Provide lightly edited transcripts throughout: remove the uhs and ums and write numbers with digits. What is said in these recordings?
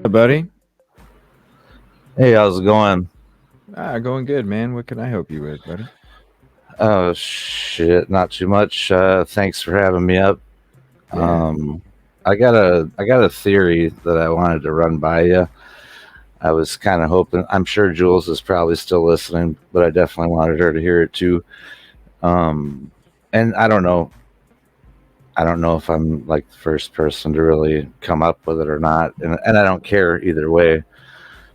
Hey, buddy. Hey, how's it going? Going good, man. What can I help you with, buddy? Oh shit, not too much. Thanks for having me up. Yeah. Um, I got a theory that I wanted to run by you. I was kind of hoping. I'm sure Jules is probably still listening, but I definitely wanted her to hear it too. Um, and I don't know. I don't know if I'm like the first person to really come up with it or not, and I don't care either way.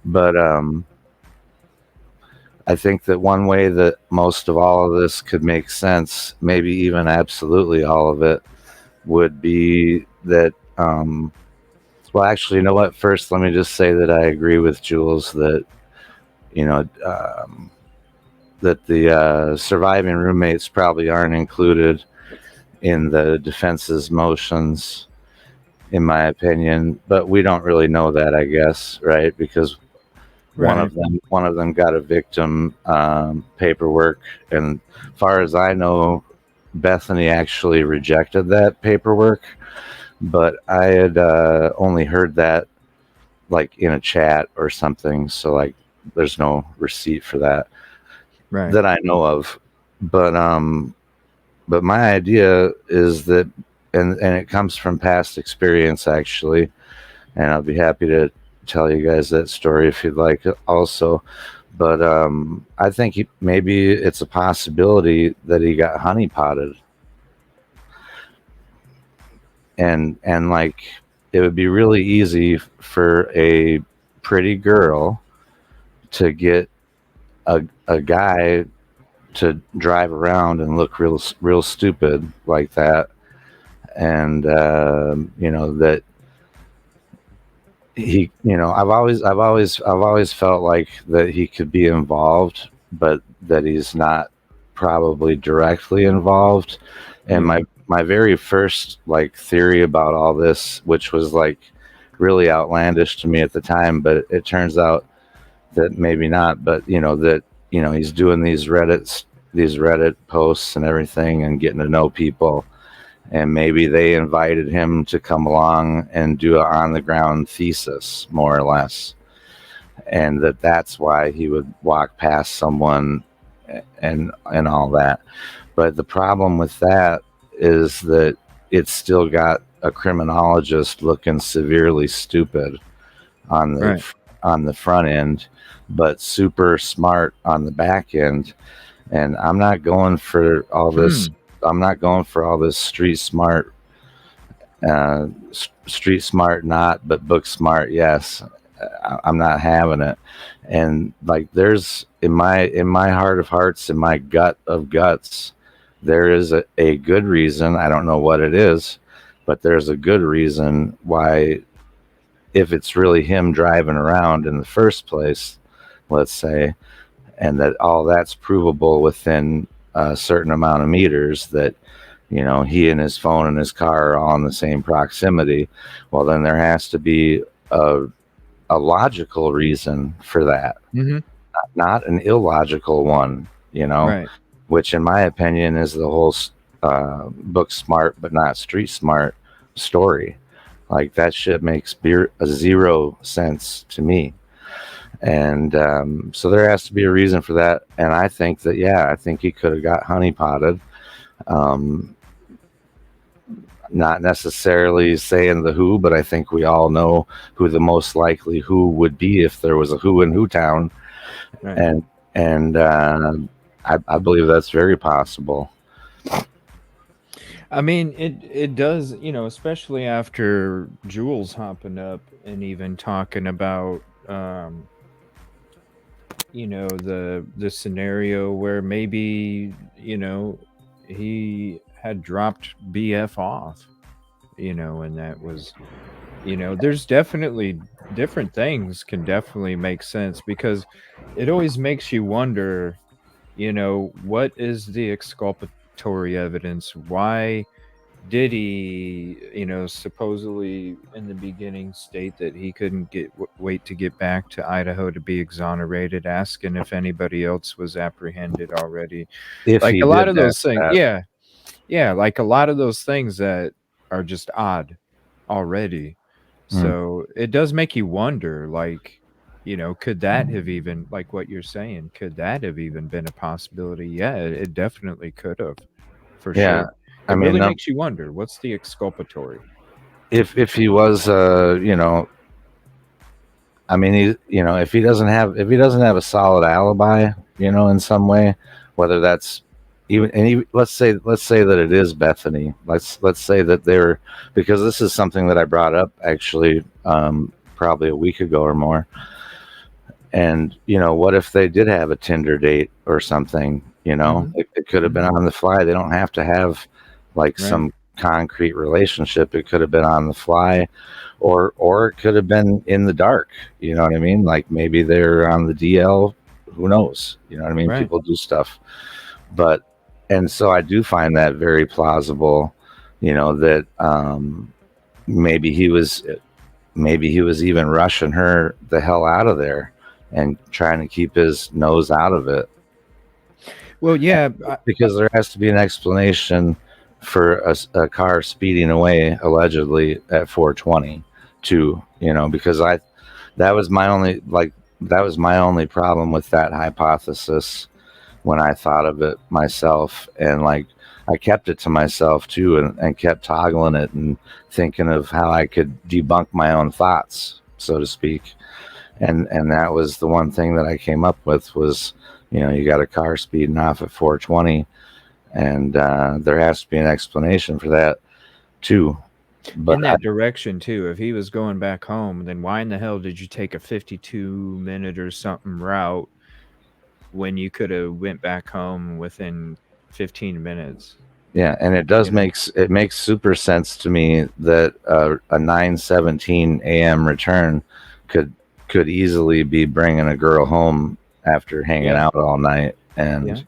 But I think that one way that most of all of this could make sense, maybe even absolutely all of it, would be that. Well, actually, you know what? First, let me just say that I agree with Jules that you know that the surviving roommates probably aren't included in the defense's motions, in my opinion. But we don't really know that, I guess, right? Because Right. one of them got a victim paperwork, and far as I know, Bethany actually rejected that paperwork. But I had only heard that like in a chat or something, so like there's no receipt for that Right. that I know of. But but my idea is that, and it comes from past experience actually, and I'll be happy to tell you guys that story if you'd like also. But I think maybe it's a possibility that he got honeypotted, and like it would be really easy for a pretty girl to get a guy to drive around and look real stupid like that, and you know that he, I've always felt like that he could be involved, but that he's not probably directly involved. And Yeah. my very first like theory about all this, which was like really outlandish to me at the time, but it turns out that maybe not. But that he's doing these Reddit posts and everything, and getting to know people, and maybe they invited him to come along and do an on the ground thesis, more or less, and that's why he would walk past someone and all that. But the problem with that is that it's still got a criminologist looking severely stupid on Right. the front end, but super smart on the back end. And I'm not going for all this. Hmm. I'm not going for all this street smart not, but book smart yes. I'm not having it. And like there's in my heart of hearts, in my gut of guts, there is a good reason. I don't know what it is, but there's a good reason why, if it's really him driving around in the first place, let's say, and that all that's provable within a certain amount of meters, that he and his phone and his car are all in the same proximity. Well, then there has to be a, a logical reason for that, Mm-hmm. not an illogical one, Right. which in my opinion is the whole book smart but not street smart story. Like that shit makes a zero sense to me. And so there has to be a reason for that. And I think that, yeah, I think he could have got honeypotted. Um, Not necessarily saying the who, but I think we all know who the most likely who would be if there was a who in Who town. Right. And I believe that's very possible. I mean, it does, especially after Jules hopping up and even talking about, the scenario where maybe, he had dropped BF off, and that was, there's definitely different things can definitely make sense because it always makes you wonder, what is the exculpatory evidence? Why did he, supposedly in the beginning state that he couldn't wait to get back to Idaho to be exonerated, asking if anybody else was apprehended already? If Like he a lot did of those things, that, yeah, yeah, like a lot of those things that are just odd already. Mm. So it does make you wonder, like, could that have even, like what you're saying, could that have even been a possibility? Yeah, it definitely could have, for Yeah, sure. I It mean, really makes you wonder, what's the exculpatory? if he was, I mean, if he doesn't have a solid alibi, in some way, whether that's even, let's say that it is Bethany. Let's say that they're, because this is something that I brought up actually, probably a week ago or more. And what if they did have a Tinder date or something? Hmm. It could have been Hmm. on the fly. They don't have to have like Right. some concrete relationship. It could have been on the fly, or it could have been in the dark. You know what I mean? Like maybe they're on the DL. Who knows? You know what I mean? Right. People do stuff, but and so I do find that very plausible. That maybe he was maybe he was even rushing her the hell out of there and trying to keep his nose out of it, Well, yeah. because there has to be an explanation for a car speeding away allegedly at 420 too, because I that was my only like that was my only problem with that hypothesis when I thought of it myself. And like I kept it to myself too, and kept toggling it and thinking of how I could debunk my own thoughts, so to speak. And that was the one thing that I came up with was, you got a car speeding off at 420, and there has to be an explanation for that too. But In that direction too, if he was going back home, then why in the hell did you take a 52-minute or something route when you could have went back home within 15 minutes, yeah, and you know? it makes super sense to me that a 9:17 a.m. return could could easily be bringing a girl home after hanging Yeah, out all night. yeah.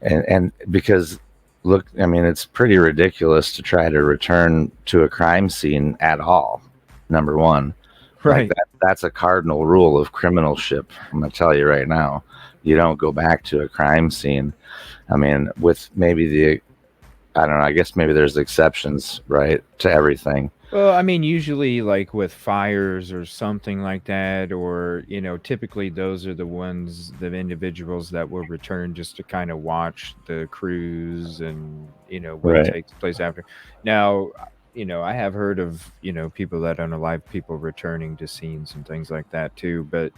And because look, I mean, it's pretty ridiculous to try to return to a crime scene at all. Number one, like Right. that's a cardinal rule of criminalship. I'm gonna tell you right now, you don't go back to a crime scene. I mean, with maybe I don't know, I guess maybe there's exceptions, right, to everything. Well, I mean, usually, like, with fires or something like that, or, typically those are the ones, the individuals that will return just to kinda watch the cruise and, what Right. takes place after. Now, I have heard of, people that unalive people returning to scenes and things like that too, but,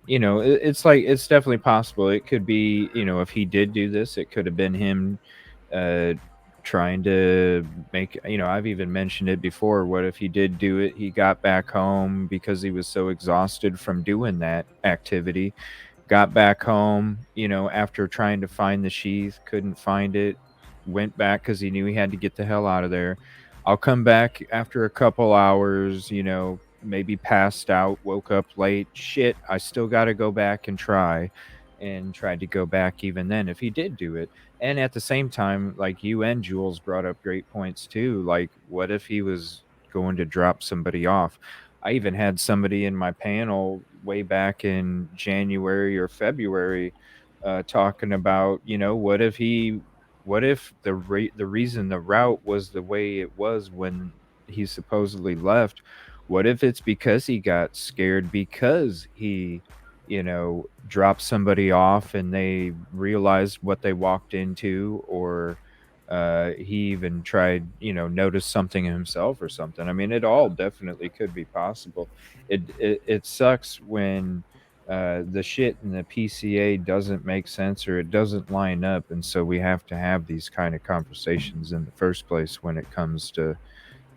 it's like it's definitely possible. It could be, if he did do this, it could have been him, uh trying to make, I've even mentioned it before. What if he did do it? He got back home because he was so exhausted from doing that activity. Got back home, after trying to find the sheath, couldn't find it. Went back because he knew he had to get the hell out of there. I'll come back after a couple hours, maybe passed out, woke up late. Shit, I still got to go back and try. And tried to go back even then if he did do it. And at the same time, like you and Jules brought up great points too. Like, what if he was going to drop somebody off? I even had somebody in my panel way back in January or February talking about, what if the reason the route was the way it was when he supposedly left? What if it's because he got scared because he drop somebody off and they realized what they walked into, or he even tried, noticed something himself or something. I mean, it all definitely could be possible. It sucks when the shit in the PCA doesn't make sense or it doesn't line up, and so we have to have these kind of conversations in the first place when it comes to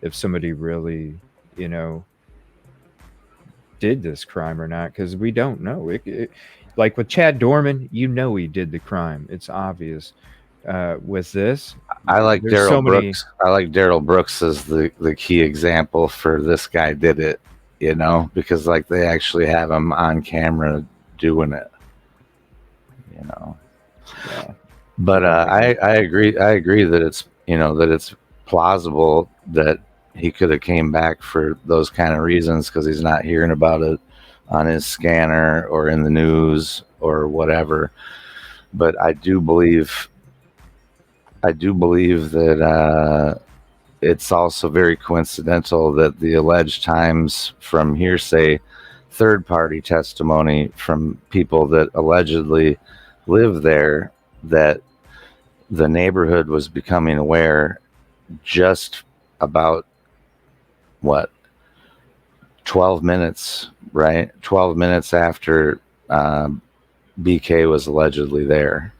if somebody really, you know, did this crime or not, because we don't know. Like with Chad Dorman, he did the crime. It's obvious. With this, there's so many. I like Daryl Brooks as the key example for this guy did it, because like they actually have him on camera doing it, you know. Yeah, But yeah, I agree that it's plausible that he could have came back for those kind of reasons, because he's not hearing about it on his scanner or in the news or whatever. But I do believe that it's also very coincidental that the alleged times from hearsay, third party testimony from people that allegedly live there, that the neighborhood was becoming aware just about what 12 minutes, right? 12 minutes after uh, BK was allegedly there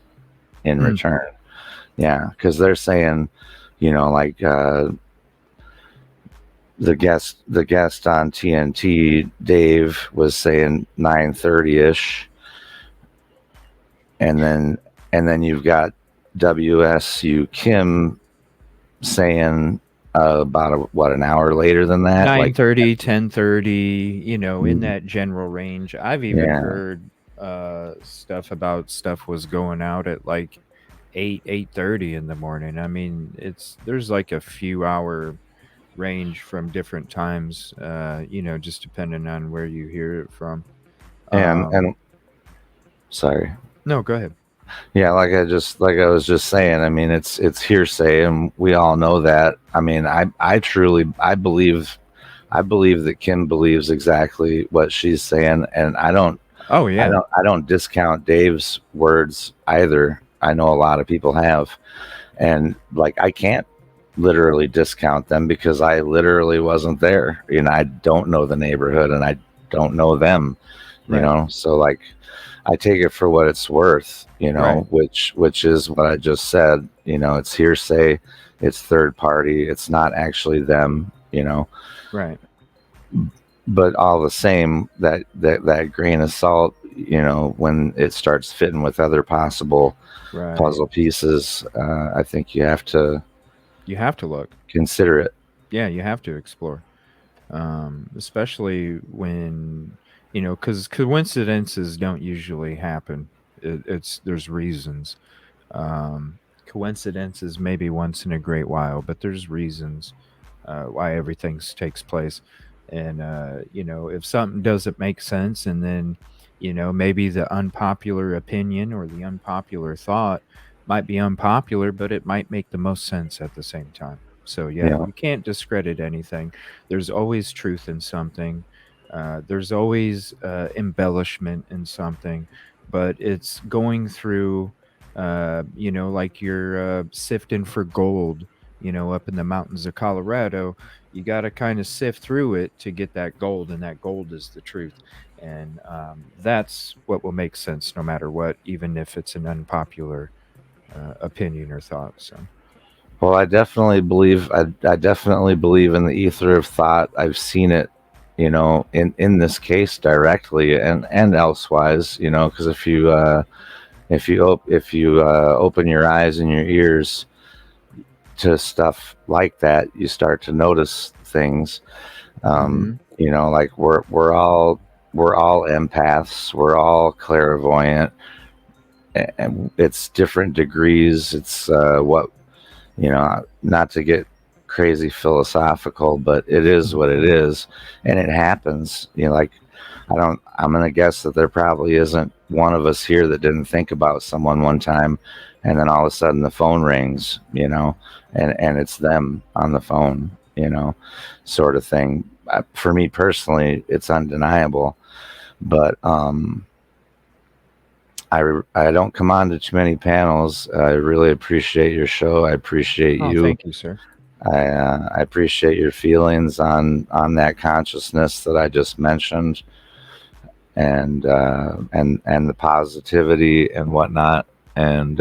in Mm. return. Yeah, because they're saying, like the guest on TNT, Dave, was saying 9:30 ish, and then you've got WSU Kim saying about an hour later than that, like 9:30, 10:30, in mm, that general range. I've even yeah, heard stuff about stuff was going out at like 8:30 in the morning. I mean, there's like a few hour range from different times, just depending on where you hear it from. and Um sorry. no, go ahead. Yeah, like I was just saying, I mean, it's hearsay, and we all know that. I mean, I truly I believe that Kim believes exactly what she's saying, and I don't Oh I yeah. don't I don't discount Dave's words either. I know a lot of people have, and like I can't literally discount them because I literally wasn't there. I don't know the neighborhood, and I don't know them. Right. So like I take it for what it's worth, Right. which is what I just said. It's hearsay, it's third party, it's not actually them. Right. But all the same, that grain of salt, when it starts fitting with other possible Right. puzzle pieces, I think you have to You have to look. consider it. Yeah, you have to explore. Especially when because coincidences don't usually happen. There's reasons. Coincidences maybe once in a great while, but there's reasons why everything takes place. And if something doesn't make sense, and then maybe the unpopular opinion or the unpopular thought might be unpopular, but it might make the most sense at the same time. So yeah, Yeah, you can't discredit anything. There's always truth in something. There's always embellishment in something, but it's going through like you're sifting for gold, up in the mountains of Colorado. You got to kind of sift through it to get that gold, and that gold is the truth. And that's what will make sense no matter what, even if it's an unpopular opinion or thought. So, well, I definitely believe in the ether of thought. I've seen it, in this case directly and elsewise, because if you open your eyes and your ears to stuff like that, you start to notice things. hmm Like we're all empaths, we're all clairvoyant, and it's different degrees. It's not to get crazy philosophical, but it is what it is, and it happens. Like I'm gonna guess that there probably isn't one of us here that didn't think about someone one time, and then all of a sudden the phone rings, and it's them on the phone, sort of thing. For me personally, it's undeniable, but I don't come on to too many panels. I really appreciate your show. I appreciate oh, you. thank you, sir. I appreciate your feelings on that consciousness that I just mentioned, and the positivity and whatnot. And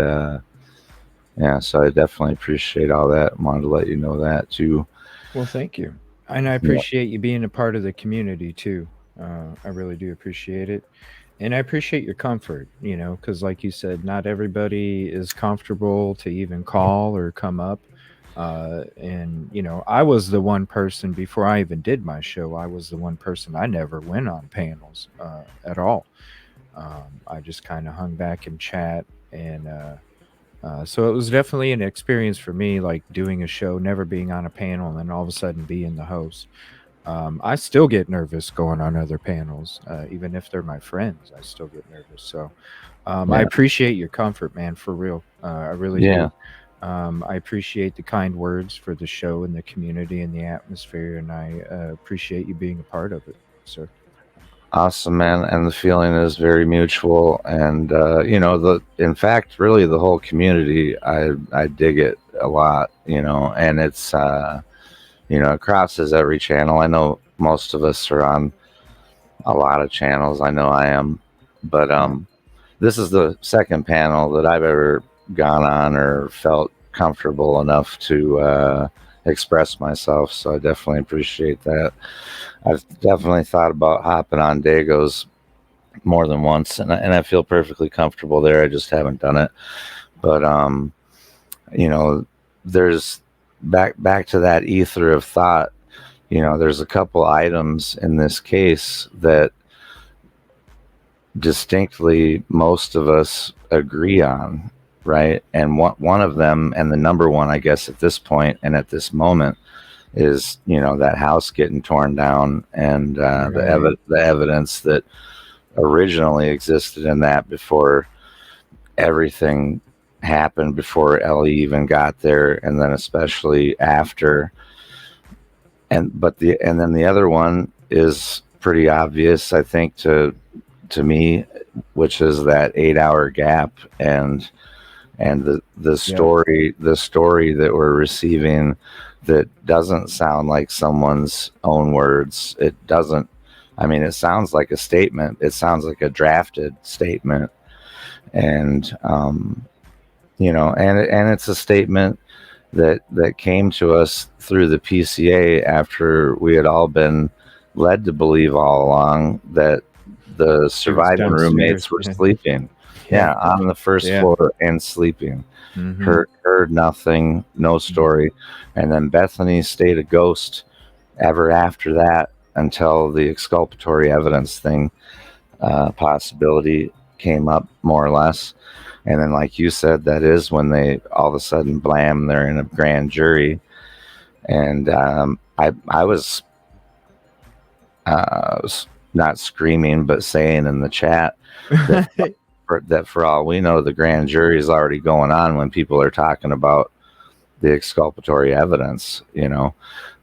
yeah, so I definitely appreciate all that. Wanted to let you know that too. Well, thank you. And I Yeah, appreciate you being a part of the community too. I really do appreciate it. And I appreciate your comfort, because like you said, not everybody is comfortable to even call or come up. And, I was the one person before I even did my show, I was the one person I never went on panels at all. I just kind of hung back and chat. And so it was definitely an experience for me, like doing a show, never being on a panel, and then all of a sudden being the host. I still get nervous going on other panels, even if they're my friends. I still get nervous. So I yeah, appreciate your comfort, man, for real. I really yeah. do. I appreciate the kind words for the show and the community and the atmosphere, and I appreciate you being a part of it, sir. Awesome, man. And the feeling is very mutual. And, the, in fact, really the whole community, I dig it a lot, and it's, it crosses every channel. I know most of us are on a lot of channels. I know I am, but, Yeah. this is the second panel that I've ever gone on or felt comfortable enough to, express myself. So I definitely appreciate that. I've definitely thought about hopping on Dago's more than once, and I feel perfectly comfortable there. I just haven't done it. But you know, there's back to that ether of thought. There's a couple items in this case that distinctly most of us agree on, right? And one of them, and the number one, I guess, at this point and at this moment, is that house getting torn down, and Right. the evidence that originally existed in that before everything happened, before Ellie even got there, and then especially after. And then the other one is pretty obvious, I think, to me, which is that 8 hour gap, and Yep. the story that we're receiving that doesn't sound like someone's own words. It doesn't. I mean, it sounds like a statement. It sounds like a drafted statement, and and it's a statement that came to us through the PCA after we had all been led to believe all along that the She was surviving downstairs. roommates were Yeah. sleeping. Yeah. Yeah, on the first Yeah. floor and sleeping. Mm-hmm. Heard nothing, no story, and then Bethany stayed a ghost ever after that until the exculpatory evidence thing possibility came up, more or less. And then, like you said, that is when they all of a sudden, blam, they're in a grand jury. And I was uh, not screaming, but saying in the chat that for all we know, the grand jury is already going on when people are talking about the exculpatory evidence.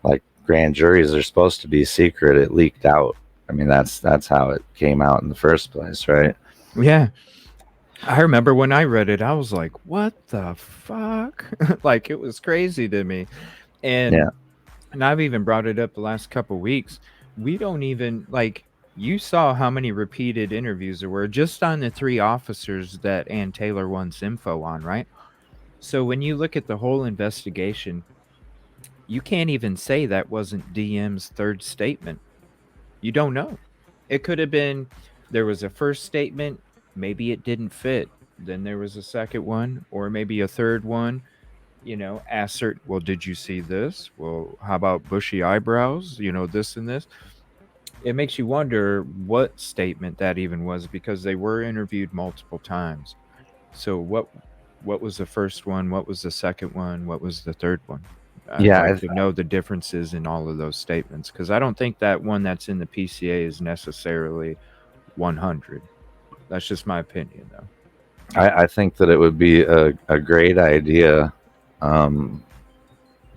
Like, grand juries are supposed to be secret. It leaked out. I mean, that's how it came out in the first place, right? Yeah. I remember when I read it, I was like, "What the fuck?" Like it was crazy to me. And Yeah, and I've even brought it up the last couple weeks. We don't even like you saw how many repeated interviews there were just on the three officers that Ann Taylor wants info on, right? So when you look at the whole investigation, you can't even say that wasn't DM's third statement. You don't know. It could have been there was a first statement, maybe it didn't fit. Then there was a second one, or maybe a third one. Ask certain, well, did you see this? Well, how about bushy eyebrows? This and this. It makes you wonder what statement that even was because they were interviewed multiple times. So what was the first one? What was the second one? What was the third one? I'd yeah. like to know the differences in all of those statements because I don't think that one that's in the PCA is necessarily 100. That's just my opinion, though. I think that it would be a great idea, um,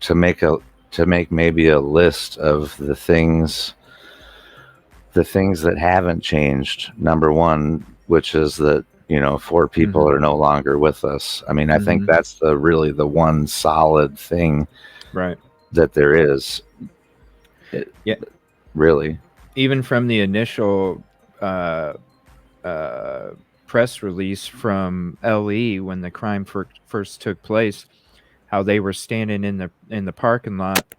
to make maybe a list of the things that haven't changed. Number one, which is that four people Mm-hmm. are no longer with us. I mean, I think Mm-hmm. that's the one solid thing Right. that there is. It, Yeah. really. Even from the initial uh, uh, press release from LE when the crime first took place, how they were standing in the parking lot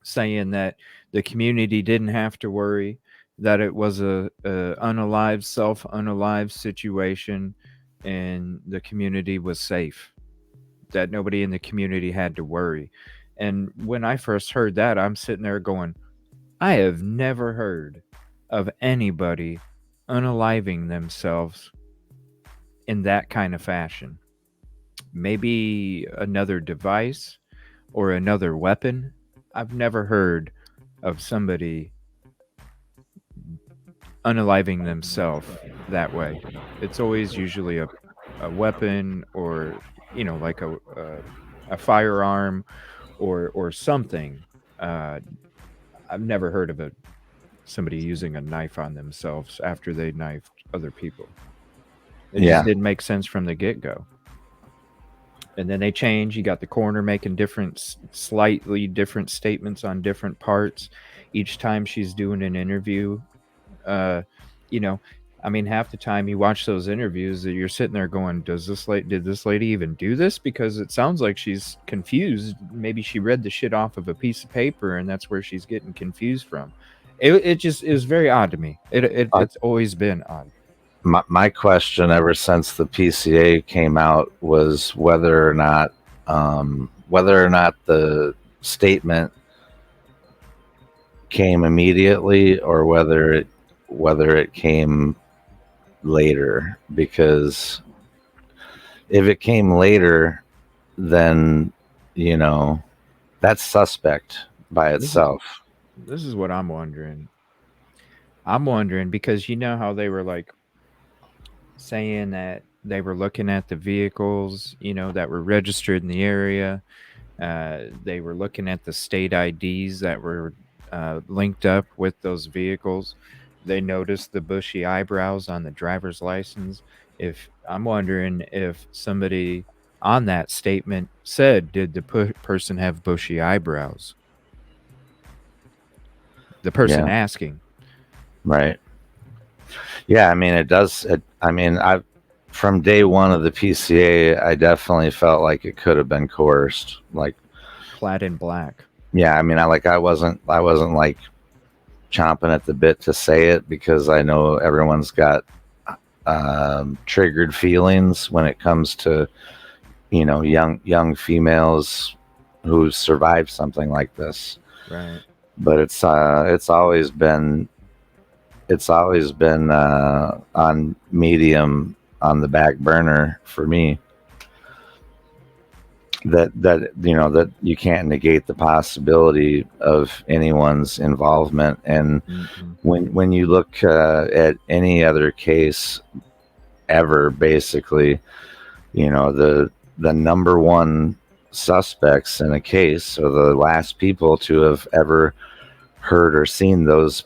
saying that the community didn't have to worry, that it was a unalive self unalive situation, and the community was safe, that nobody in the community had to worry. And when I first heard that, I'm sitting there going, I have never heard of anybody unaliving themselves in that kind of fashion. Maybe another device or another weapon. I've never heard of somebody unaliving themselves that way. It's always usually a weapon or like a firearm or something. Uh, I've never heard of somebody using a knife on themselves after they knifed other people. It just Yeah. didn't make sense from the get go. And then they change. You got the coroner making slightly different statements on different parts each time she's doing an interview. Uh, you know, I mean, half the time you watch those interviews, that you're sitting there going, did this lady even do this? Because it sounds like she's confused. Maybe she read the shit off of a piece of paper, and that's where she's getting confused from. It just is very odd to me. Uh, It's always been odd. my question ever since the PCA came out was whether or not the statement came immediately or whether it came later. Because if it came later, then you know that's suspect by This is itself. this is what I'm wondering. I'm wondering because you know how they were like saying that they were looking at the vehicles, that were registered in the area. They were looking at the state IDs that were linked up with those vehicles. They noticed the bushy eyebrows on the driver's license. If I'm wondering if somebody on that statement said, "Did the person have bushy eyebrows?" The person Yeah, asking. right. Yeah, I mean it does. I mean, I from day one of the PCA, I definitely felt like it could have been coerced. Like, Clad in black. yeah, I mean, I wasn't like chomping at the bit to say it because I know everyone's got triggered feelings when it comes to young females who survived something like this. Right. But it's always been on medium on the back burner for me. That you can't negate the possibility of anyone's involvement. And Mm-mm. when you look at any other case ever, basically, the number one suspects in a case are the last people to have ever heard or seen those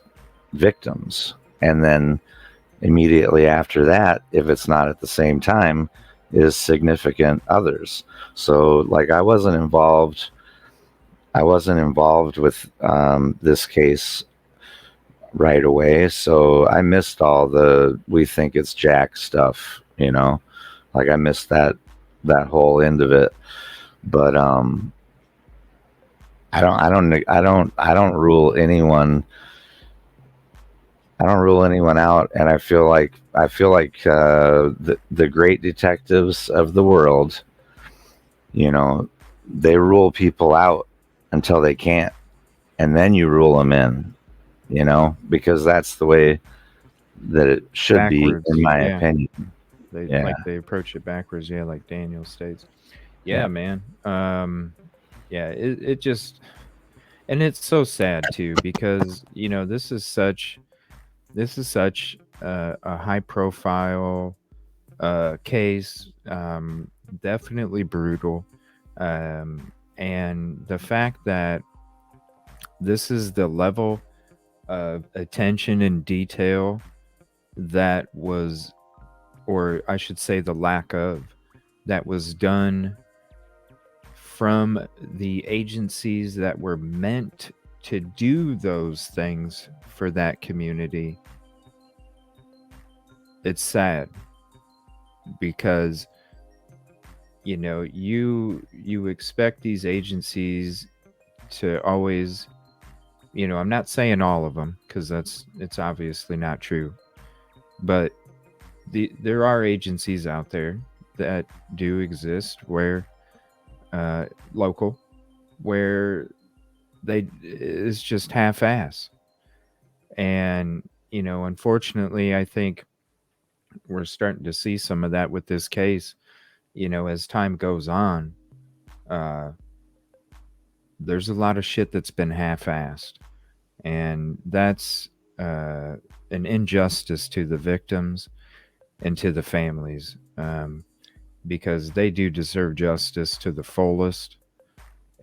victims. And then immediately after that, if it's not at the same time, is significant others. So, like, I wasn't involved with this case right away, so I missed all the "we think it's Jack" stuff. Like, I missed that whole end of it. But I don't rule anyone. I don't rule anyone out, and I feel like the great detectives of the world, you know, they rule people out until they can't, and then you rule them in. Because that's the way that it should be, in Backwards. my Yeah. opinion. Yeah, They approach it backwards. Yeah, like Daniel states. yeah, Yeah, man. Yeah, it just, and it's so sad too because this is such a high profile case, definitely brutal, and the fact that this is the level of attention and detail that was, or I should say, the lack of, that was done from the agencies that were meant to do those things for that community. It's sad because you expect these agencies to always, I'm not saying all of them because it's obviously not true, but there are agencies out there that do exist where uh local, where they it's just half-ass. And unfortunately, I think we're starting to see some of that with this case. As time goes on, uh there's a lot of shit that's been half-assed, and that's uh an injustice to the victims and to the families. because they do deserve justice to the fullest.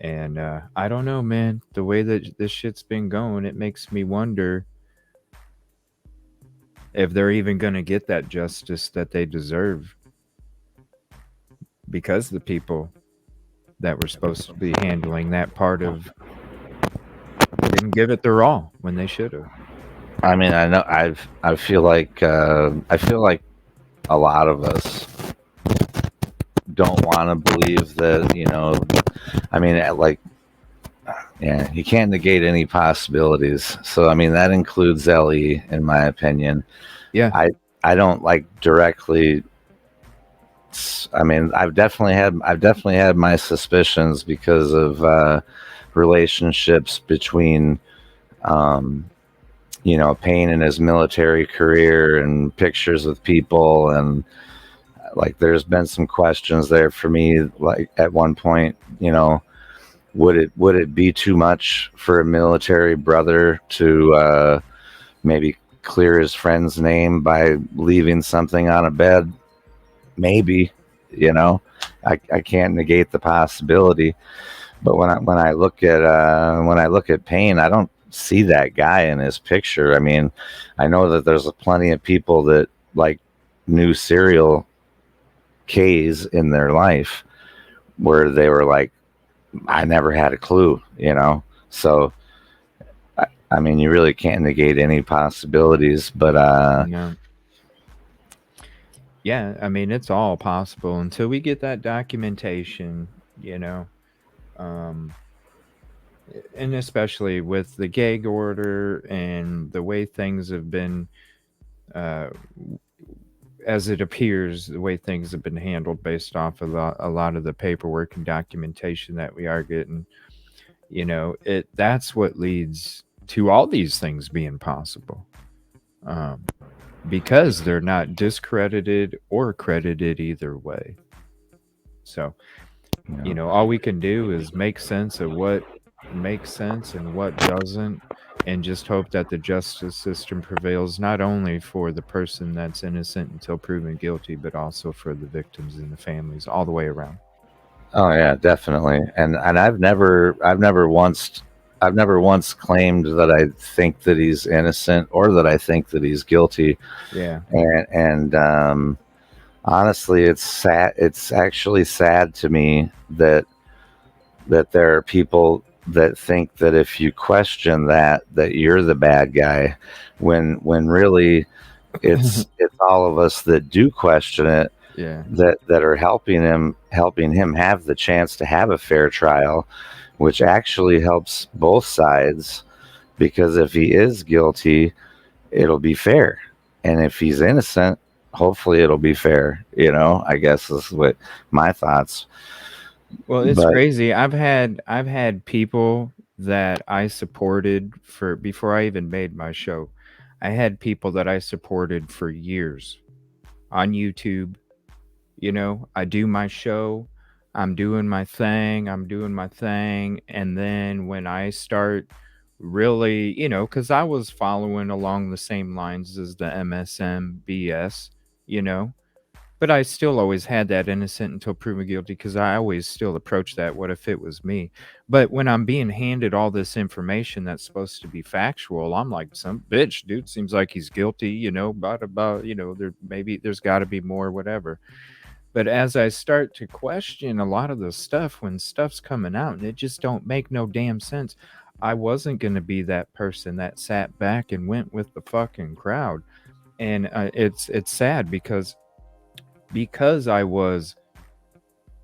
And I don't know, man. The way that this shit's been going, it makes me wonder if they're even going to get that justice that they deserve, because the people that were supposed to be handling that part of didn't give it their all when they should have. I mean, I feel like a lot of us don't want to believe that, I mean, yeah, you can't negate any possibilities. So I mean, that includes Ellie, in my opinion. Yeah. I I don't like directly. I mean, I've definitely had my suspicions because of relationships between, um, Payne and his military career and pictures with people, and like there's been some questions there for me. Like at one point, would it be too much for a military brother to maybe clear his friend's name by leaving something on a bed? Maybe, you know, I can't negate the possibility. But when I look at Payne, I don't see that guy in his picture. I mean, I know that there's plenty of people that like knew serial K's in their life where they were like, I never had a clue, So I mean, you really can't negate any possibilities, but No. Yeah, I mean, it's all possible until we get that documentation, you know. Um, and especially with the gag order and the way things have been, uh, as it appears, the way things have been handled based off of a lot of the paperwork and documentation that we are getting, that's what leads to all these things being possible. Um, because they're not discredited or credited either way. So, all we can do is make sense of what makes sense and what doesn't, and just hope that the justice system prevails not only for the person that's innocent until proven guilty, but also for the victims and the families all the way around. oh yeah, definitely. And I've never once claimed that I think that he's innocent or that I think that he's guilty. Yeah. And honestly, it's sad. It's actually sad to me that there are people that think that if you question that you're the bad guy, when really it's all of us that do question it, Yeah. that are helping him have the chance to have a fair trial, which actually helps both sides, because if he is guilty, it'll be fair, and if he's innocent, hopefully it'll be fair. I guess is what my thoughts. Well, it's But crazy. I've had people that I supported for before I even made my show. I had people that I supported for years on YouTube. I do my show, I'm doing my thing, and then when I start really, cuz I was following along the same lines as the MSM BS, you know, but I still always had that innocent until proven guilty because I always still approach that. What if it was me? But when I'm being handed all this information that's supposed to be factual, I'm like, some bitch, dude seems like he's guilty, about, there's got to be more, whatever. But as I start to question a lot of the stuff when stuff's coming out and it just don't make no damn sense, I wasn't going to be that person that sat back and went with the fucking crowd. And it's sad because I was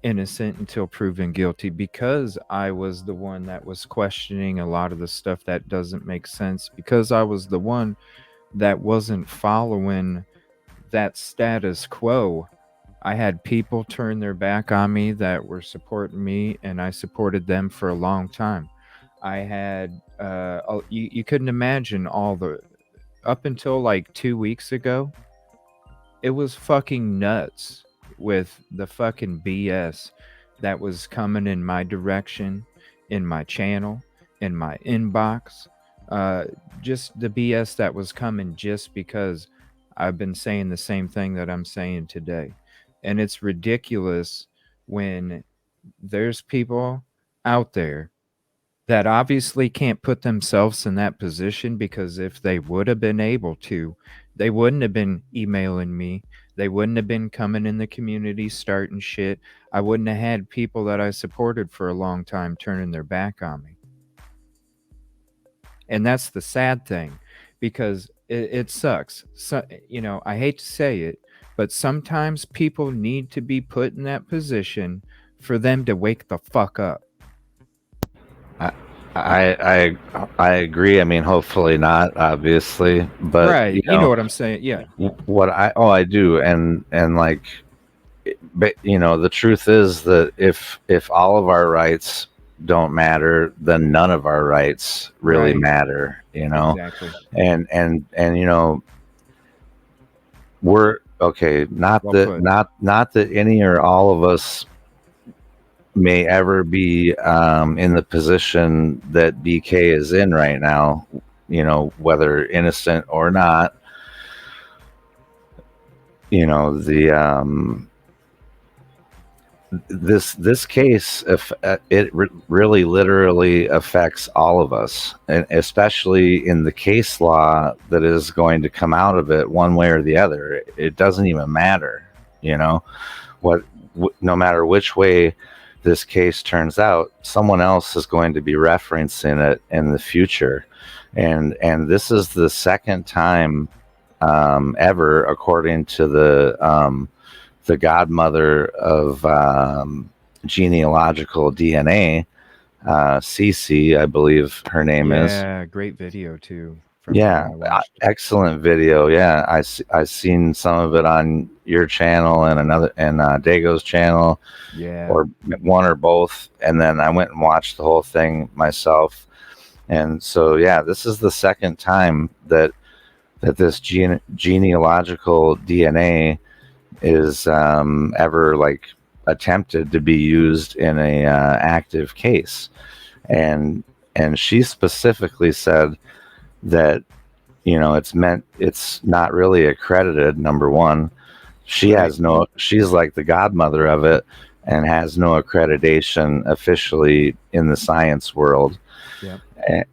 innocent until proven guilty, because I was the one that was questioning a lot of the stuff that doesn't make sense, because I was the one that wasn't following that status quo. I had people turn their back on me that were supporting me, and I supported them for a long time. I had, you couldn't imagine all the, up until like 2 weeks ago, it was fucking nuts with the fucking BS that was coming in my direction, in my channel, in my inbox. Uh, just the BS that was coming just because I've been saying the same thing that I'm saying today. And it's ridiculous when there's people out there that obviously can't put themselves in that position, because if they would have been able to, they wouldn't have been emailing me. They wouldn't have been coming in the community starting shit. I wouldn't have had people that I supported for a long time turning their back on me. And that's the sad thing, because it sucks. So, I hate to say it, but sometimes people need to be put in that position for them to wake the fuck up. I, I, I agree. I mean, hopefully not, obviously, but right. You know what I'm saying? Yeah. what I do, and like, but the truth is that if all of our rights don't matter, then none of our rights really Right. matter. Exactly. And we're okay. Not Well that put. not that any or all of us may ever be in the position that BK is in right now, whether innocent or not. The this case, if really literally affects all of us, and especially in the case law that is going to come out of it, one way or the other. It doesn't even matter, what no matter which way this case turns out, someone else is going to be referencing it in the future. And this is the second time ever, according to the godmother of genealogical DNA, Cece, I believe her name is. Yeah, great video too from her. Yeah, I watched it. excellent video. Yeah, I seen some of it on your channel and another and Dago's channel, Yeah. or one or both, and then I went and watched the whole thing myself. And so, yeah, this is the second time that this genealogical DNA is ever like attempted to be used in a active case. And she specifically said that it's not really accredited. Number one, Right. she's like the godmother of it and has no accreditation officially in the science world. Yep.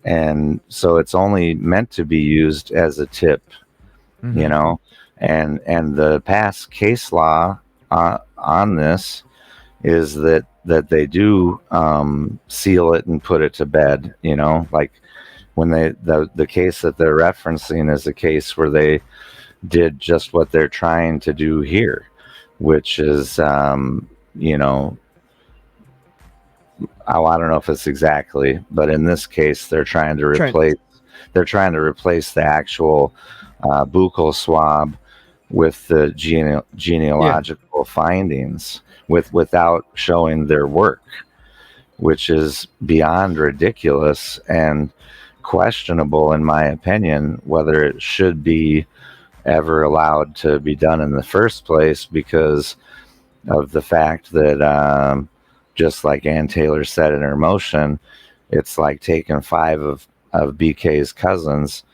And so it's only meant to be used as a tip, you Mm-hmm. know and the past case law on this is that they do seal it and put it to bed, like when the case that they're referencing is a case where they did just what they're trying to do here, which is you know I don't know if it's exactly, but in this case Trying. they're trying to replace the actual buccal swab with the Yeah. genealogical findings without showing their work, which is beyond ridiculous and questionable, in my opinion, whether it should be ever allowed to be done in the first place, because of the fact that, just like Ann Taylor said in her motion, it's like taking five of BK's cousins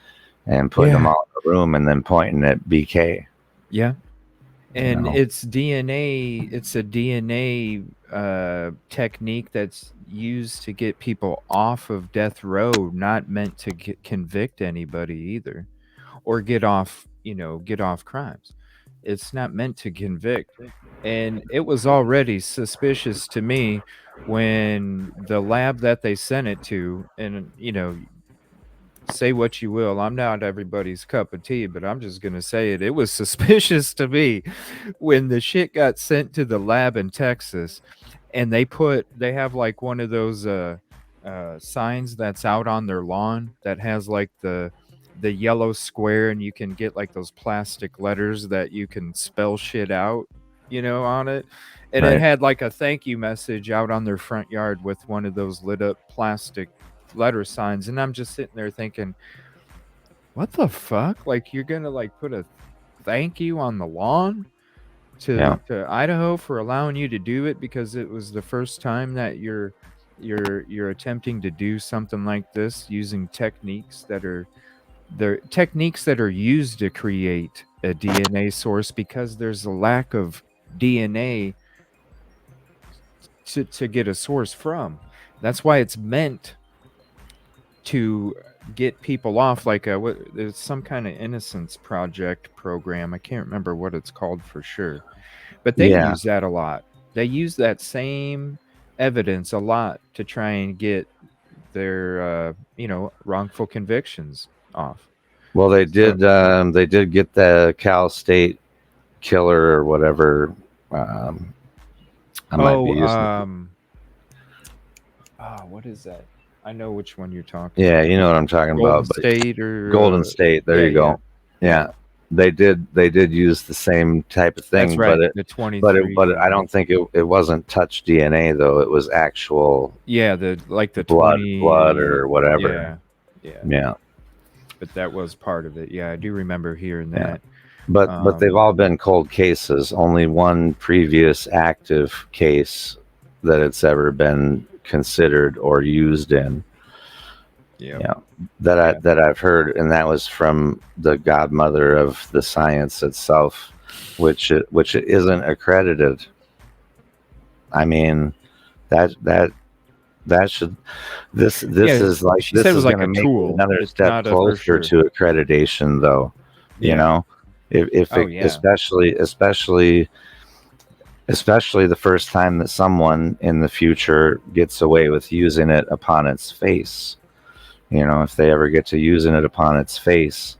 and putting them Yeah. all in a room and then pointing at BK. Yeah. You And know, it's DNA. It's a DNA technique that's used to get people off of death row, not meant to convict anybody either, or get off crimes. It's not meant to convict. And it was already suspicious to me when the lab that they sent it to, and say what you will, I'm not everybody's cup of tea, but I'm just gonna say it. It was suspicious to me when the shit got sent to the lab in Texas, and they have like one of those signs that's out on their lawn that has like the yellow square, and you can get like those plastic letters that you can spell shit out, on it. And it right? had like a thank you message out on their front yard with one of those lit up plastic letter signs. And I'm just sitting there thinking, what the fuck? Like, you're gonna like put a thank you on the lawn Yeah, to Idaho for allowing you to do it, because it was the first time that you're attempting to do something like this using techniques that are used to create a DNA source, because there's a lack of DNA to get a source from. That's why it's meant to get people off. Like there's some kind of innocence project program. I can't remember what it's called for sure, but they Yeah. use that a lot. They use that same evidence a lot to try and get their wrongful convictions off. Well, So they did get the Cal State killer or whatever. Um, I might be oh using. what is that? I know which one you're talking Yeah, about. you know what I'm talking Golden about. But State Golden or State, there yeah, you yeah, go. yeah. Yeah, they did use the same type of That's thing, right. The 23 but I people. don't think it wasn't touch DNA though. It was actual Yeah, the like the blood 20. or whatever. Yeah, yeah. Yeah, But that was part of it. Yeah, I do remember hearing yeah. that. But they've Um, all been cold cases. Only one previous active case that it's ever been considered or used in. yeah, Yeah, yeah. that I've heard, and that was from the godmother of the science itself, which it isn't accredited. I mean, that that that should this Yeah, is like she said this it was is like going a to make it tool. another It's step not a for closer sure. to accreditation, though. You Yeah. know, if Oh, it yeah. especially the first time that someone in the future gets away with using it upon its face. You know, if they ever get to using it upon its face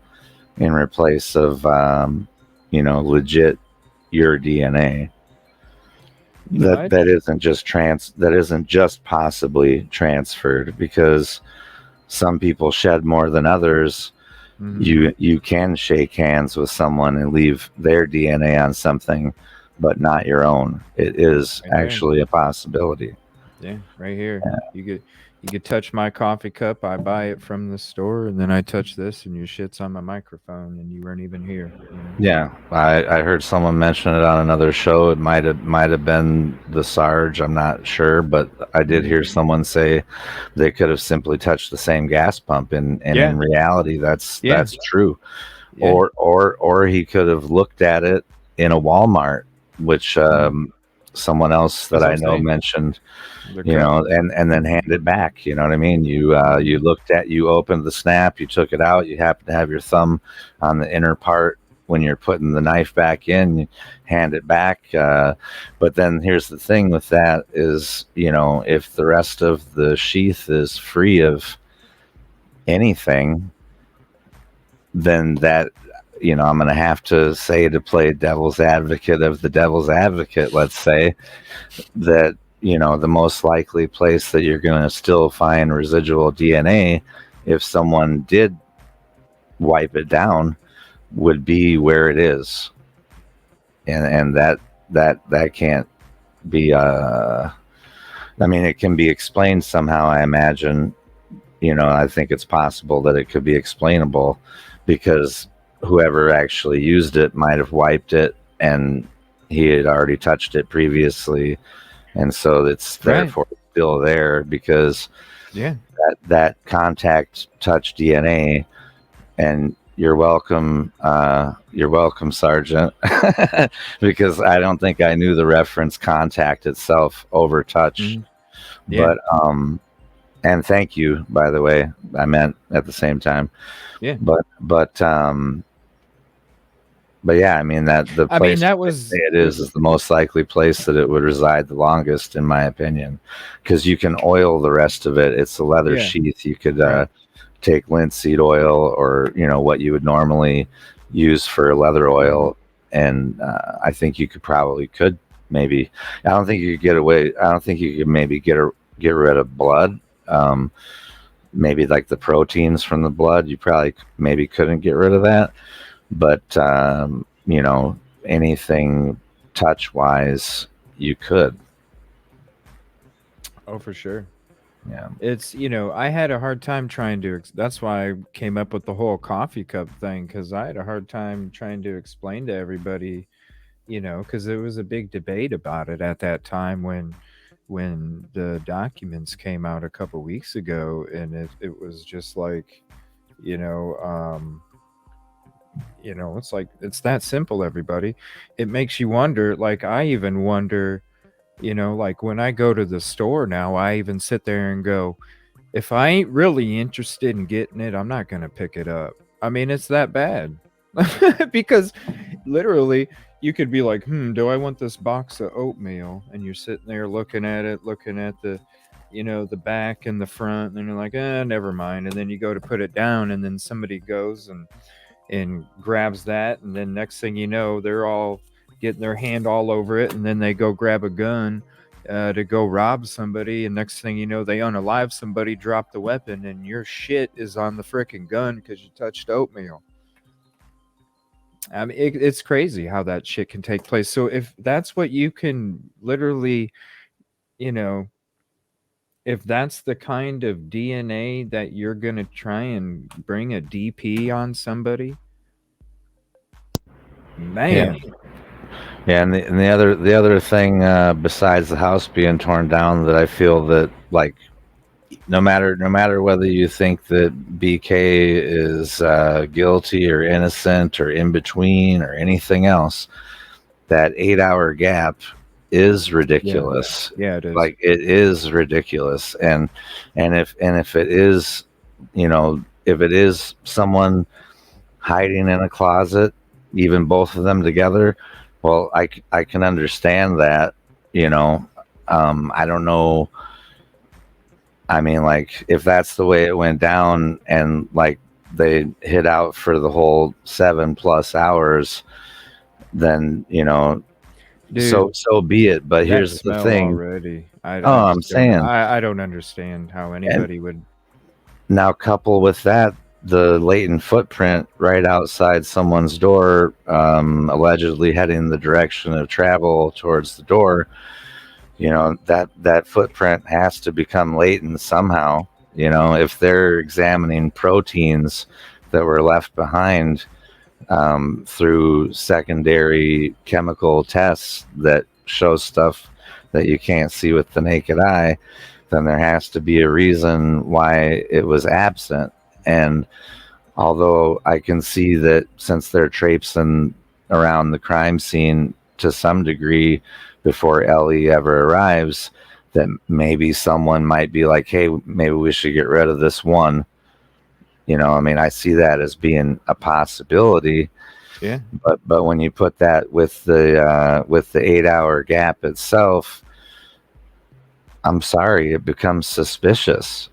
in replace of legit your DNA. I That isn't just possibly transferred because some people shed more than others. mhm. You can shake hands with someone and leave their DNA on something, but not your own. It is Right there. actually a possibility. Yeah, right here. You could touch my coffee cup. I buy it from the store, and then I touch this, and your shit's on my microphone, and you weren't even here. You know. Yeah, I heard someone mention it on another show. It might have been the Sarge. I'm not sure, but I did Hmm. hear someone say they could have simply touched the same gas pump, and Yeah. in reality, Yeah. that's true. Yeah. Or he could have looked at it in a Walmart, which Mhm. someone else that That's what I I'm know saying. mentioned, They're cut. and then hand it back. You know what I mean? You Hmm. you opened the snap, you took it out, you happen to have your thumb on the inner part when you're putting the knife back in, you hand it back. But then here's the thing with that is, if the rest of the sheath is free of anything, then that I'm going to have to say, to play devil's advocate of the devil's advocate, let's say that the most likely place that you're going to still find residual DNA if someone did wipe it down would be where it is, and that can't be I mean, it can be explained somehow, I imagine. I think it's possible that it could be explainable because whoever actually used it might have wiped it and he had already touched it previously, and so it's Right. therefore still there because Yeah. that contact touch DNA. And you're welcome, Sergeant, because I don't think I knew the reference contact itself over touch, Hmm. Yeah. but and thank you, by the way, I meant at the same time, Yeah. but yeah, I mean that the I mean, place that they was say it is the most likely place that it would reside the longest, in my opinion, because you can oil the rest of it. It's a leather yeah. sheath. You could Right. take linseed oil, or what you would normally use for leather Hmm. oil, and I think you could maybe. I don't think you could get away. I don't think you could maybe get rid of blood. Um, Maybe like the proteins from the blood, you probably maybe couldn't get rid of that, but anything touch wise, you could. Oh, for sure. Yeah. It's, I had a hard time trying to, that's why I came up with the whole coffee cup thing, because I had a hard time trying to explain to everybody, because there was a big debate about it at that time when the documents came out a couple weeks ago, and it was just like, you know, um, It's like it's that simple, everybody. It makes you wonder. Like I even wonder, like when I go to the store now, I even sit there and go, if I ain't really interested in getting it, I'm not gonna pick it up. I mean, it's that bad. Because literally you could be like, do I want this box of oatmeal? And you're sitting there looking at it, looking at the back and the front, and you're like, never mind. And then you go to put it down, and then somebody goes and grabs that, and then next thing you know, they're all getting their hand all over it, and then they go grab a gun to go rob somebody, and next thing you know, they unalive somebody, drop the weapon, and your shit is on the freaking gun because you touched oatmeal. I mean, it's crazy how that shit can take place. So if that's what you can literally, you know, if that's the kind of DNA that you're gonna try and bring a DP on somebody, Yeah. man. Yeah, and the other thing besides the house being torn down that I feel that like no matter whether you think that BK is guilty or innocent or in between or anything else, that 8 hour gap is Yeah. ridiculous. Yeah, it is. Like it is ridiculous, and if it is, if it is someone hiding in a closet, even both of them together, well, I can understand that, you know. I don't know. I mean, like, if that's the way it went down and like they hid out for the whole 7+ hours, then, Dude, so be it. But that here's the smell thing. already. I Oh, I'm just don't saying, I don't understand how and anybody would. now couple with that the latent footprint right outside someone's door, allegedly heading the direction of travel towards the door. That footprint has to become latent somehow. If they're examining proteins that were left behind through secondary chemical tests that show stuff that you can't see with the naked eye, then there has to be a reason why it was absent. And although I can see that since they're traipsing around the crime scene to some degree before Ellie ever arrives, that maybe someone might be like, hey, maybe we should get rid of this one. I mean, I see that as being a possibility. Yeah. But when you put that with the 8 hour gap itself, I'm sorry, it becomes suspicious.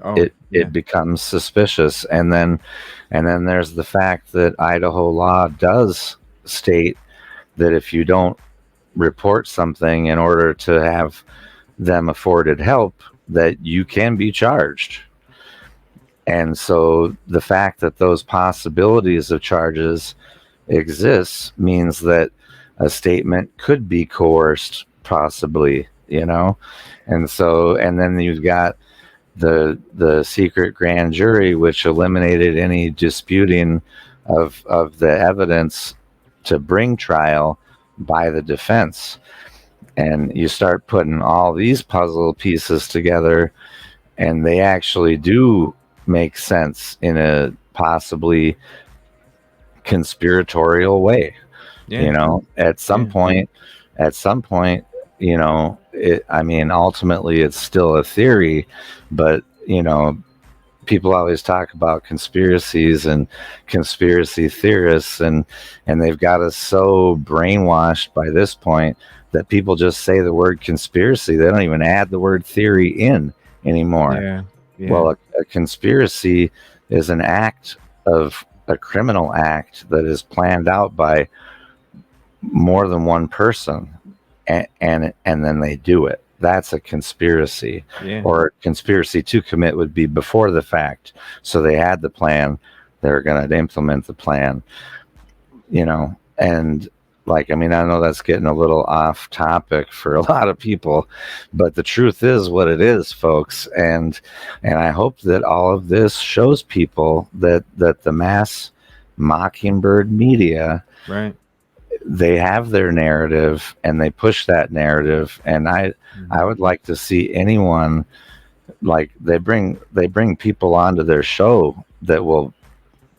Oh, It yeah. becomes suspicious, and then there's the fact that Idaho law does state that if you don't report something in order to have them afforded help, that you can be charged. And so the fact that those possibilities of charges exists means that a statement could be coerced, possibly. And then you've got the secret grand jury, which eliminated any disputing of the evidence to bring trial by the defense. And you start putting all these puzzle pieces together, and they actually do make sense in a possibly conspiratorial way. Yeah. At some Yeah. point, I mean, ultimately it's still a theory, but people always talk about conspiracies and conspiracy theorists, and they've got us so brainwashed by this point that people just say the word conspiracy. They don't even add the word theory in anymore. Yeah. Yeah. Well, a conspiracy is an act of a criminal act that is planned out by more than one person, and then they do it. That's a conspiracy. Yeah. Or conspiracy to commit would be before the fact. So they had the plan, they're going to implement the plan, and like, I mean, I know that's getting a little off topic for a lot of people, but the truth is what it is, folks. And I hope that all of this shows people that the mass mockingbird media, Right. they have their narrative and they push that narrative. And I would like to see anyone, like, they bring people onto their show that will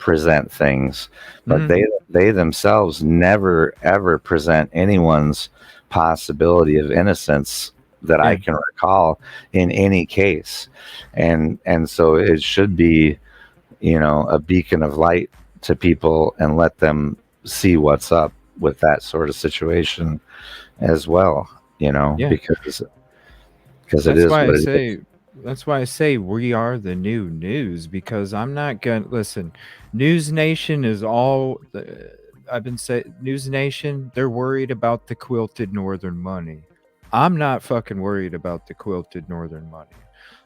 present things, but Mhm. they themselves never ever present anyone's possibility of innocence that I Yeah. can recall in any case. And so it should be, a beacon of light to people and let them see what's up with that sort of situation as well, Yeah. because it That's is why I what it is. say that's why I say we are the new news because I'm not gonna listen. News Nation is all I've been saying. News Nation, they're worried about the quilted northern money. I'm not fucking worried about the quilted northern money.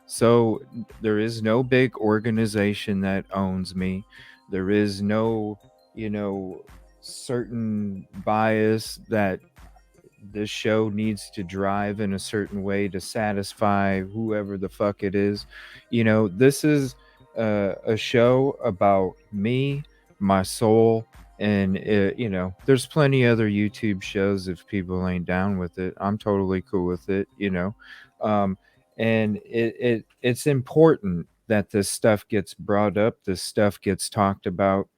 So there is no big organization that owns me. There is no, you know, certain bias that this show needs to drive in a certain way to satisfy whoever the fuck it is. This is a show about me, my soul, and there's plenty other YouTube shows if people ain't down with it. I'm totally cool with it. Um, and it's important that this stuff gets brought up, this stuff gets talked about,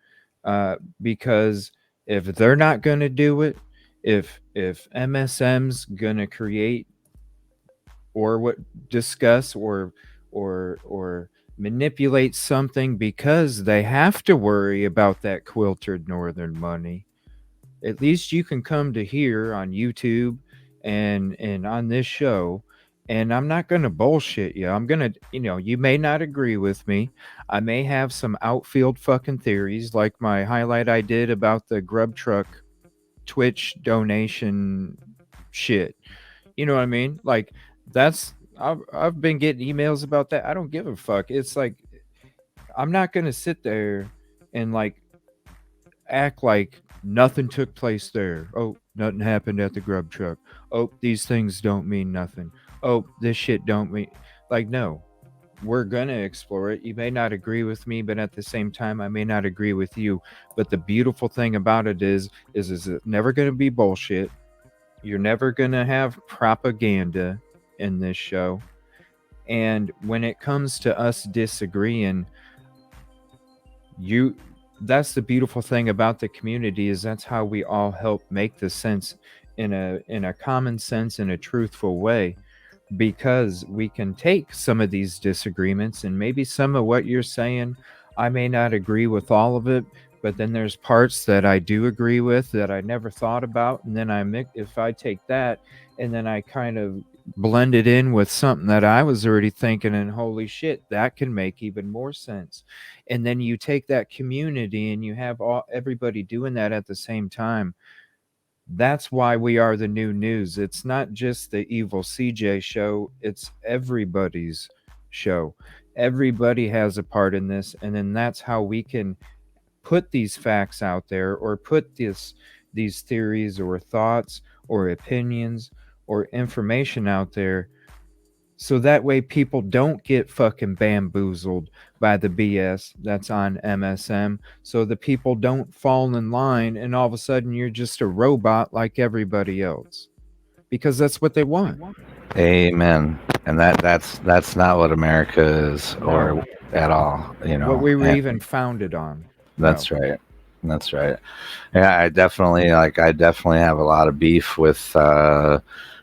because if they're not going to do it, if MSM's gonna create or what discuss or manipulate something because they have to worry about that quilted northern money, at least you can come to here on YouTube and on this show. And I'm not going to bullshit you. I'm going to, you may not agree with me. I may have some outfield fucking theories like my highlight I did about the grub truck Twitch donation shit. You know what I mean? Like that's I've been getting emails about that. I don't give a fuck. It's like I'm not going to sit there and like act like nothing took place there. Oh, nothing happened at the grub truck. Oh, these things don't mean nothing. Oh, this shit don't mean like no. We're gonna explore it. You may not agree with me, but at the same time, I may not agree with you. But the beautiful thing about it is it's never gonna be bullshit. You're never gonna have propaganda in this show. And when it comes to us disagreeing, you that's the beautiful thing about the community is that's how we all help make the sense in a common sense in a truthful way, because we can take some of these disagreements and maybe some of what you're saying, I may not agree with all of it, but then there's parts that I do agree with that I never thought about. And then if I take that and then I kind of blend it in with something that I was already thinking, and holy shit, that can make even more sense. And then you take that community and you have everybody doing that at the same time. That's why we are the new news. It's not just the evil CJ show, it's everybody's show. Everybody has a part in this, and then that's how we can put these facts out there or put these theories or thoughts or opinions or information out there, so that way people don't get fucking bamboozled by the BS that's on MSM. So the people don't fall in line and all of a sudden you're just a robot like everybody else. Because that's what they want. Amen. And that's not what America is, No. or at all, What we were And even founded on. No. that's right. That's right. Yeah, I definitely have a lot of beef with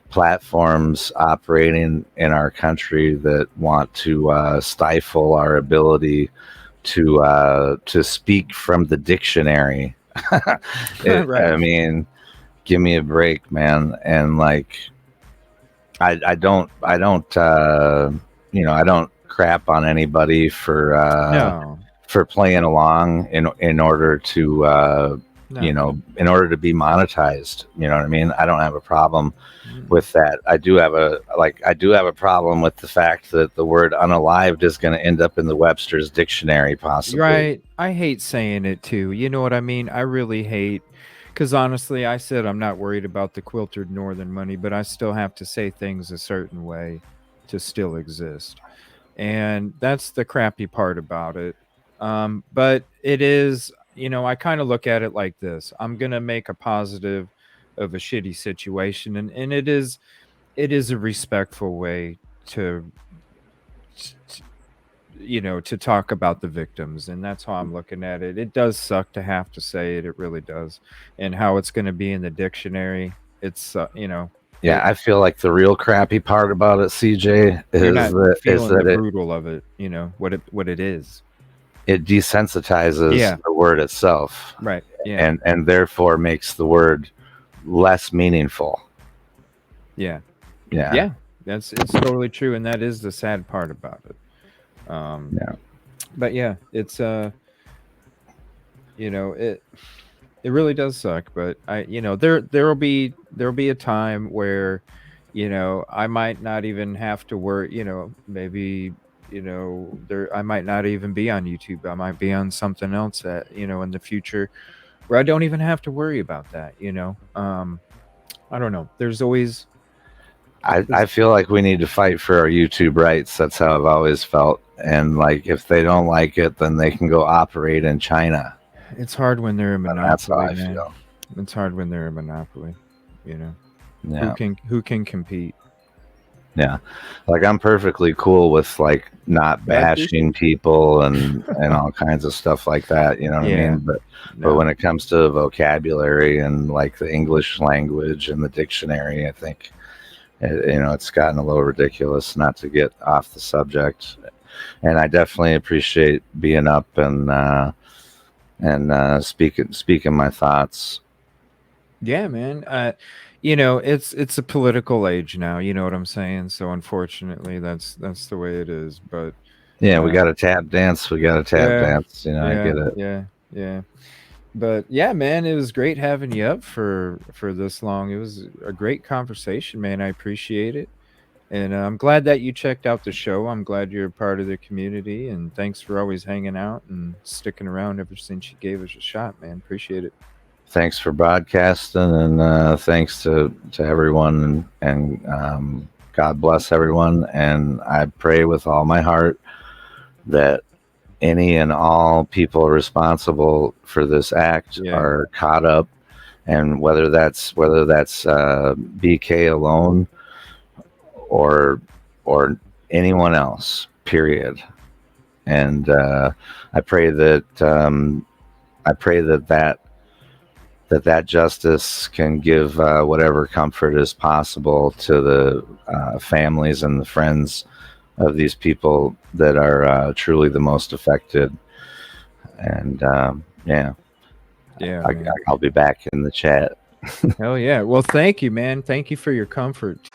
platforms operating in our country that want to stifle our ability to speak from the dictionary. Right. I mean, give me a break, man. And like, I don't crap on anybody No. for playing along in order to No. in order to be monetized. You know what I mean? I don't have a problem Mm-mm. with that. I do have a problem with the fact that the word unalived is going to end up in the Webster's dictionary possibly. Right. I hate saying it too. You know what I mean? I really hate, because honestly, I said I'm not worried about the quilted northern money, but I still have to say things a certain way to still exist. And that's the crappy part about it. But it is, I kind of look at it like this. I'm gonna make a positive of a shitty situation, and it is a respectful way to to talk about the victims, and that's how I'm looking at it. It does suck to have to say it, it really does. And how it's going to be in the dictionary, it's Yeah, it I feel like the real crappy part about it, CJ, you're is not that feeling the brutal of it, what it is. it desensitizes Yeah, the word itself, right. Yeah. and therefore makes the word less meaningful. Yeah. Yeah, Yeah. It's totally true, and that is the sad part about it. Um yeah. but yeah, it's it really does suck, but there'll be a time where I might not even have to worry, maybe there I might not even be on YouTube. I might be on something else that in the future where I don't even have to worry about that. I don't know. I feel like we need to fight for our YouTube rights. That's how I've always felt. And like, if they don't like it, then they can go operate in China. It's hard when they're a And that's how monopoly, I man. feel. It's hard when they're a monopoly. You know, who Yeah, can compete? yeah. Like, I'm perfectly cool with like not I appreciate bashing people and all kinds of stuff like that. You know it. what I Yeah, mean? But no, when it comes to vocabulary and like the English language and the dictionary, I think it's gotten a little ridiculous. Not to get off the subject, and I definitely appreciate being up and speaking my thoughts. yeah, man. It's a political age now. You know what I'm saying? So unfortunately, that's the way it is. But Yeah, we uh, got to tap dance. We got to tap yeah, dance. I yeah, get it. yeah, yeah. But yeah, man, it was great having you up for this long. It was a great conversation, man. I appreciate it. And I'm glad that you checked out the show. I'm glad you're a part of the community. And thanks for always hanging out and sticking around ever since you gave us a shot, man. Appreciate it. Thanks for broadcasting, and thanks to everyone, and God bless everyone. And I pray with all my heart that any and all people responsible for this act Yeah. are caught up, and whether that's BK alone or anyone else. Period. And I pray that justice can give whatever comfort is possible to the families and the friends of these people that are truly the most affected. And yeah, Yeah, man. I'll be back in the chat. Hell yeah. Well, thank you, man. Thank you for your comfort.